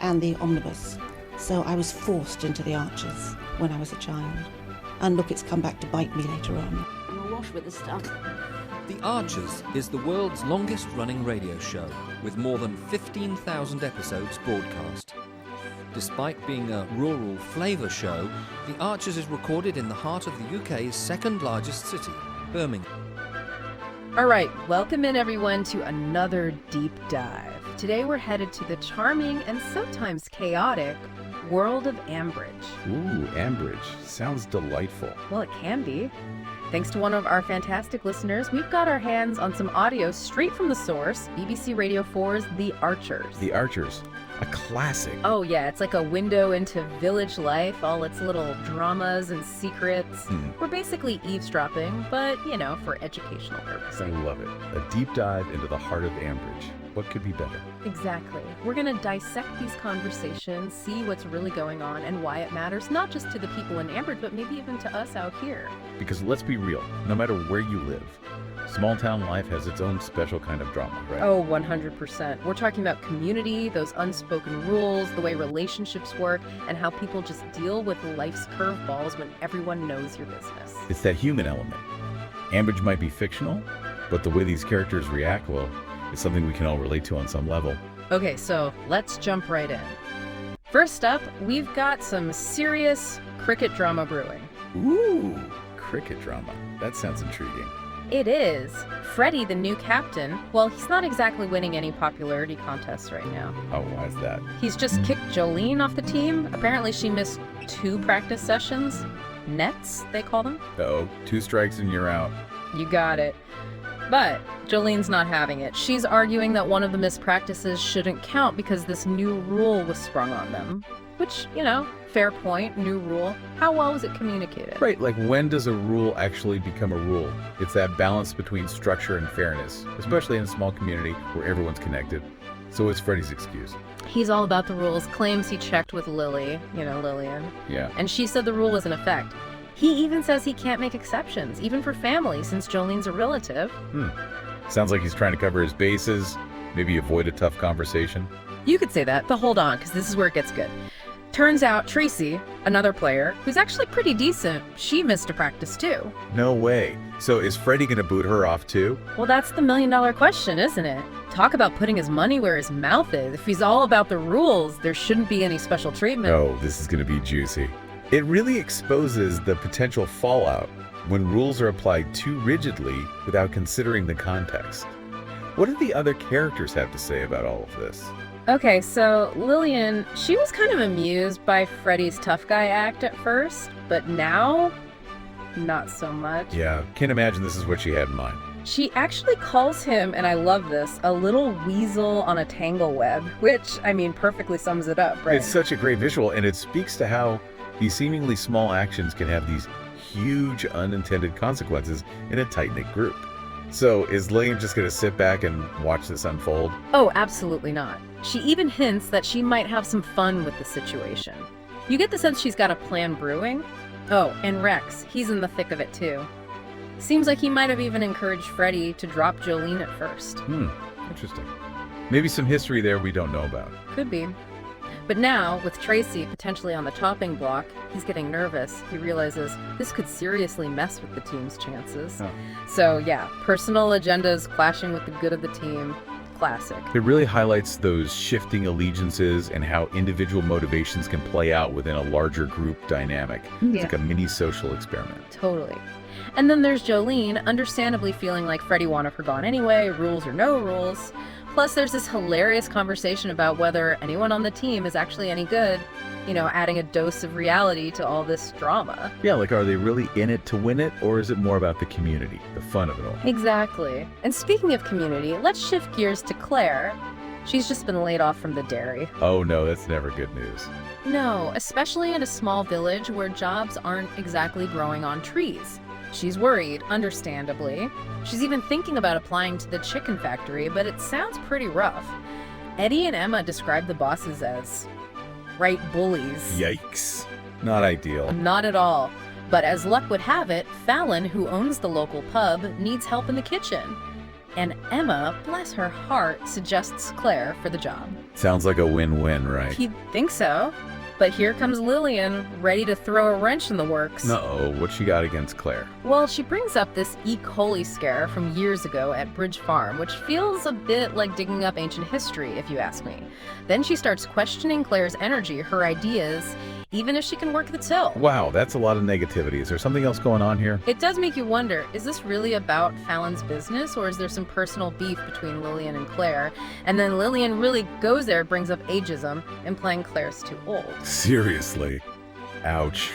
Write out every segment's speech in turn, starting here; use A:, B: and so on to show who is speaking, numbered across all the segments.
A: and the omnibus. So I was forced into the Archers when I was a child. And look, it's come back to bite me later on.
B: I'm awash with the stuff.
C: The Archers is the world's longest-running radio show, with more than 15,000 episodes broadcast. Despite being a rural flavour show, The Archers is recorded in the heart of the UK's second-largest city, Birmingham.
D: All right, welcome in everyone to another deep dive. Today we're headed to the charming and sometimes chaotic world of Ambridge.
E: Ooh, Ambridge. Sounds delightful.
D: Well, it can be. Thanks to one of our fantastic listeners, we've got our hands on some audio straight from the source, BBC Radio 4's The Archers.
E: The Archers. A classic.
D: Oh yeah, it's like a window into village life, all its little dramas and secrets. We're basically eavesdropping, but, you know, for educational purposes.
E: I love it. A deep dive into the heart of Ambridge. What could be better?
D: Exactly. We're going to dissect these conversations, see what's really going on and why it matters, not just to the people in Ambridge, but maybe even to us out here.
E: Because let's be real, no matter where you live, small town life has its own special kind of drama, right?
D: Oh, 100%. We're talking about community, those unspoken rules, the way relationships work, and how people just deal with life's curveballs when everyone knows your business.
E: It's that human element. Ambridge might be fictional, but the way these characters react, well, it's something we can all relate to on some level.
D: Okay, so let's jump right in. First up, we've got some serious cricket drama brewing.
E: Ooh, cricket drama. That sounds intriguing.
D: It is. Freddie, the new captain, well, he's not exactly winning any popularity contests right now.
E: Oh, why is that?
D: He's just kicked Jolene off the team. Apparently she missed 2 practice sessions. Nets, they call them.
E: Uh-oh, 2 strikes and you're out.
D: You got it. But Jolene's not having it. She's arguing that one of the missed practices shouldn't count because this new rule was sprung on them. Which, you know, fair point, new rule. How well was it communicated?
E: Right, like when does a rule actually become a rule? It's that balance between structure and fairness, especially in a small community where everyone's connected. So it's Freddie's excuse.
D: He's all about the rules, claims he checked with Lily, you know, Lillian.
E: Yeah.
D: And she said the rule was in effect. He even says he can't make exceptions, even for family, since Jolene's a relative.
E: Sounds like he's trying to cover his bases, maybe avoid a tough conversation.
D: You could say that, but hold on, because this is where it gets good. Turns out Tracy, another player, who's actually pretty decent, she missed a practice too.
E: No way. So is Freddie gonna boot her off too?
D: Well, that's the million-dollar question, isn't it? Talk about putting his money where his mouth is. If he's all about the rules, there shouldn't be any special treatment.
E: Oh, this is gonna be juicy. It really exposes the potential fallout when rules are applied too rigidly without considering the context. What do the other characters have to say about all of this?
D: Okay, so Lillian, she was kind of amused by Freddie's tough guy act at first, but now, not so much.
E: Yeah, can't imagine this is what she had in mind.
D: She actually calls him, and I love this, a little weasel on a tangle web, which, I mean, perfectly sums it up, right?
E: It's such a great visual, and it speaks to how these seemingly small actions can have these huge unintended consequences in a tight-knit group. So is Lillian just going to sit back and watch this unfold?
D: Oh, absolutely not. She even hints that she might have some fun with the situation. You get the sense she's got a plan brewing. Oh, and Rex, he's in the thick of it too. Seems like he might have even encouraged Freddie to drop Jolene at first.
E: Interesting. Maybe some history there we don't know about.
D: Could be. But now, with Tracy potentially on the chopping block, he's getting nervous. He realizes this could seriously mess with the team's chances.
E: Oh.
D: So yeah, personal agendas clashing with the good of the team. Classic.
E: It really highlights those shifting allegiances and how individual motivations can play out within a larger group dynamic. It's like a mini social experiment.
D: Totally. And then there's Jolene, understandably feeling like Freddie wanted her gone anyway, rules or no rules. Plus, there's this hilarious conversation about whether anyone on the team is actually any good, you know, adding a dose of reality to all this drama.
E: Yeah, like are they really in it to win it, or is it more about the community, the fun of it all?
D: Exactly. And speaking of community, let's shift gears to Claire. She's just been laid off from the dairy.
E: Oh no, that's never good news.
D: No, especially in a small village where jobs aren't exactly growing on trees. She's worried, understandably. She's even thinking about applying to the chicken factory, but it sounds pretty rough. Eddie and Emma describe the bosses as right bullies.
E: Yikes. Not ideal.
D: Not at all. But as luck would have it, Fallon, who owns the local pub, needs help in the kitchen. And Emma, bless her heart, suggests Claire for the job.
E: Sounds like a win-win, right?
D: You'd think so. But here comes Lillian, ready to throw a wrench in the works.
E: Uh-oh, what she got against Claire?
D: Well, she brings up this E. coli scare from years ago at Bridge Farm, which feels a bit like digging up ancient history, if you ask me. Then she starts questioning Claire's energy, her ideas, even if she can work the till.
E: Wow, that's a lot of negativity. Is there something else going on here?
D: It does make you wonder, is this really about Fallon's business, or is there some personal beef between Lillian and Claire? And then Lillian really goes there, brings up ageism, implying Claire's too old.
E: Seriously. Ouch.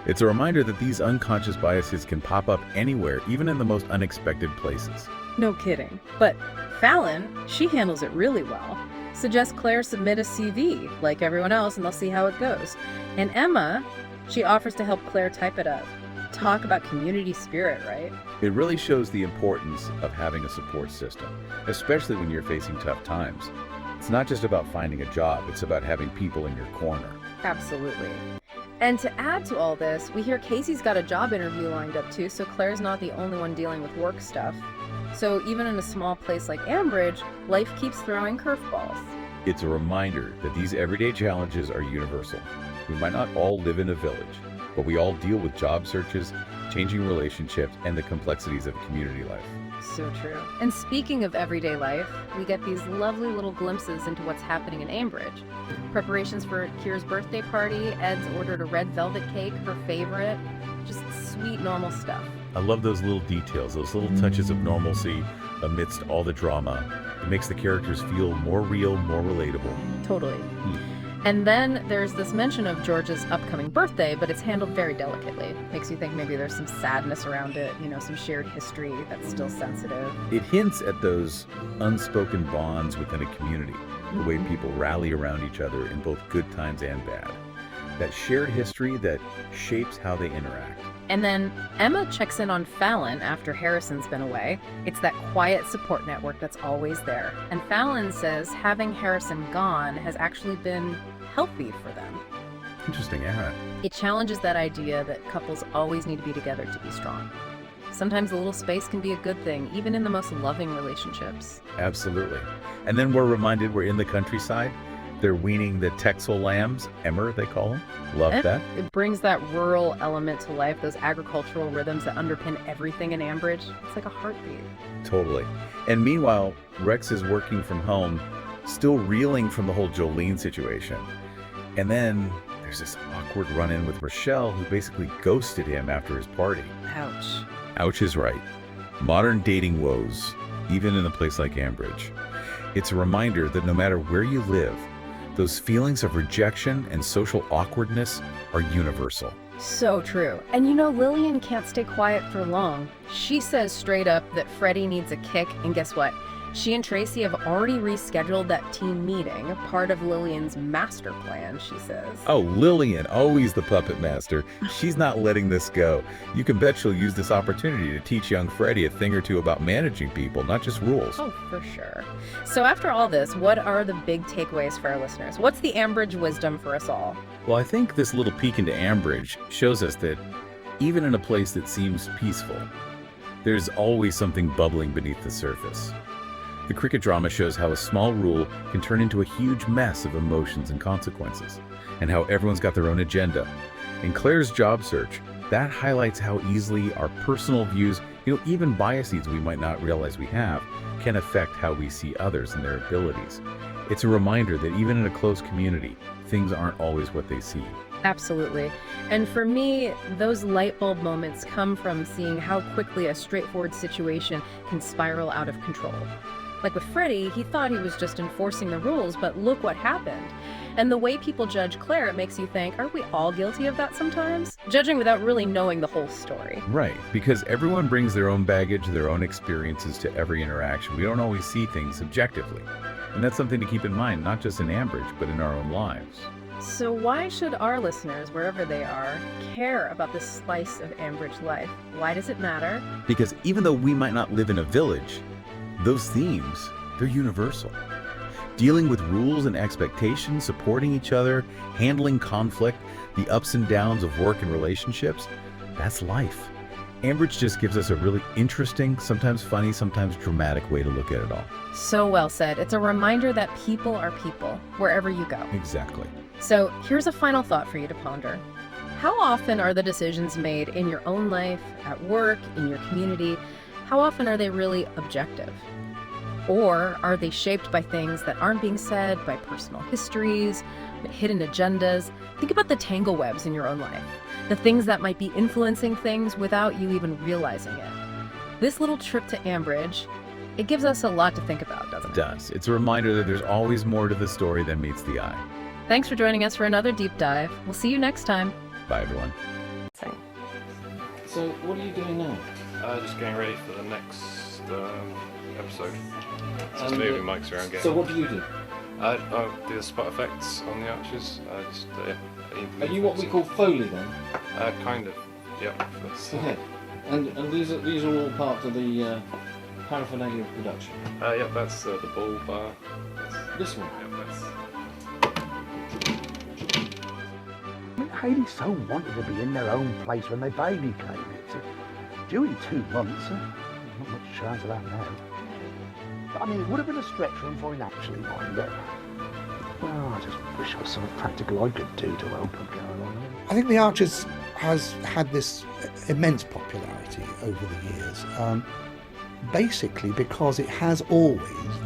E: It's a reminder that these unconscious biases can pop up anywhere, even in the most unexpected places.
D: No kidding. But Fallon, she handles it really well. Suggests Claire submit a CV, like everyone else, and they'll see how it goes. And Emma, she offers to help Claire type it up. Talk about community spirit, right?
E: It really shows the importance of having a support system, especially when you're facing tough times. It's not just about finding a job, it's about having people in your corner.
D: Absolutely. And to add to all this, we hear Casey's got a job interview lined up too, so Claire's not the only one dealing with work stuff. So even in a small place like Ambridge, life keeps throwing curveballs.
E: It's a reminder that these everyday challenges are universal. We might not all live in a village, but we all deal with job searches, changing relationships, and the complexities of community life.
D: So true. And speaking of everyday life, we get these lovely little glimpses into what's happening in Ambridge. Preparations for Kira's birthday party, Ed's ordered a red velvet cake, her favorite. Just sweet, normal stuff.
E: I love those little details, those little touches of normalcy amidst all the drama. It makes the characters feel more real, more relatable.
D: Totally. And then there's this mention of George's upcoming birthday, but it's handled very delicately. Makes you think maybe there's some sadness around it, some shared history that's still sensitive.
E: It hints at those unspoken bonds within a community, the way people rally around each other in both good times and bad. That shared history that shapes how they interact.
D: And then Emma checks in on Fallon after Harrison's been away. It's that quiet support network that's always there. And Fallon says having Harrison gone has actually been healthy for them.
E: Interesting, yeah.
D: It challenges that idea that couples always need to be together to be strong. Sometimes a little space can be a good thing, even in the most loving relationships.
E: Absolutely. And then we're reminded we're in the countryside. They're weaning the Texel lambs, Emmer they call them. Love that.
D: It brings that rural element to life, those agricultural rhythms that underpin everything in Ambridge. It's like a heartbeat.
E: Totally. And meanwhile, Rex is working from home, still reeling from the whole Jolene situation. And then there's this awkward run-in with Rashelle, who basically ghosted him after his party.
D: Ouch.
E: Ouch is right. Modern dating woes, even in a place like Ambridge. It's a reminder that no matter where you live, those feelings of rejection and social awkwardness are universal.
D: So true. And Lillian can't stay quiet for long. She says straight up that Freddie needs a kick, and guess what? She and Tracy have already rescheduled that team meeting, part of Lillian's master plan, she says.
E: Oh, Lillian, always the puppet master. She's not letting this go. You can bet she'll use this opportunity to teach young Freddie a thing or two about managing people, not just rules.
D: Oh, for sure. So after all this, what are the big takeaways for our listeners? What's the Ambridge wisdom for us all?
E: Well, I think this little peek into Ambridge shows us that even in a place that seems peaceful, there's always something bubbling beneath the surface. The cricket drama shows how a small rule can turn into a huge mess of emotions and consequences, and how everyone's got their own agenda. In Claire's job search, that highlights how easily our personal views, even biases we might not realize we have, can affect how we see others and their abilities. It's a reminder that even in a close community, things aren't always what they seem.
D: Absolutely. And for me, those light bulb moments come from seeing how quickly a straightforward situation can spiral out of control. Like with Freddie, he thought he was just enforcing the rules, but look what happened. And the way people judge Claire, it makes you think, are we all guilty of that sometimes? Judging without really knowing the whole story.
E: Right, because everyone brings their own baggage, their own experiences to every interaction. We don't always see things objectively. And that's something to keep in mind, not just in Ambridge, but in our own lives.
D: So why should our listeners, wherever they are, care about this slice of Ambridge life? Why does it matter?
E: Because even though we might not live in a village, those themes, they're universal. Dealing with rules and expectations, supporting each other, handling conflict, the ups and downs of work and relationships, that's life. Ambridge just gives us a really interesting, sometimes funny, sometimes dramatic way to look at it all.
D: So well said. It's a reminder that people are people, wherever you go.
E: Exactly.
D: So here's a final thought for you to ponder. How often are the decisions made in your own life, at work, in your community, how often are they really objective? Or are they shaped by things that aren't being said, by personal histories, hidden agendas? Think about the tangle webs in your own life, the things that might be influencing things without you even realizing it. This little trip to Ambridge, it gives us a lot to think about, doesn't it?
E: It does. It's a reminder that there's always more to the story than meets the eye.
D: Thanks for joining us for another deep dive. We'll see you next time.
E: Bye, everyone.
B: So, what are you doing now?
F: Just getting ready for the next episode. Just
B: And,
F: moving mics around.
B: So, what do you do?
F: I do the spot effects on the archers.
B: Are you what we call Foley then?
F: Kind of. Yep. That's,
B: Okay. And these are all part of the paraphernalia of production.
F: yep. That's the ball bar.
B: This one.
F: Yep. That's.
G: Hayley so wanted to be in their own place when their baby came. It's due in 2 months. Not much chance of that now. But, I mean, it would have been a stretch for him before he'd actually mind it. Well, I just wish there was something practical I could do to help him get along.
H: I think The Archers has had this immense popularity over the years, basically because it has always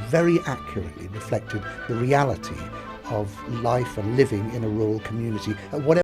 H: very accurately reflected the reality of life and living in a rural community at whatever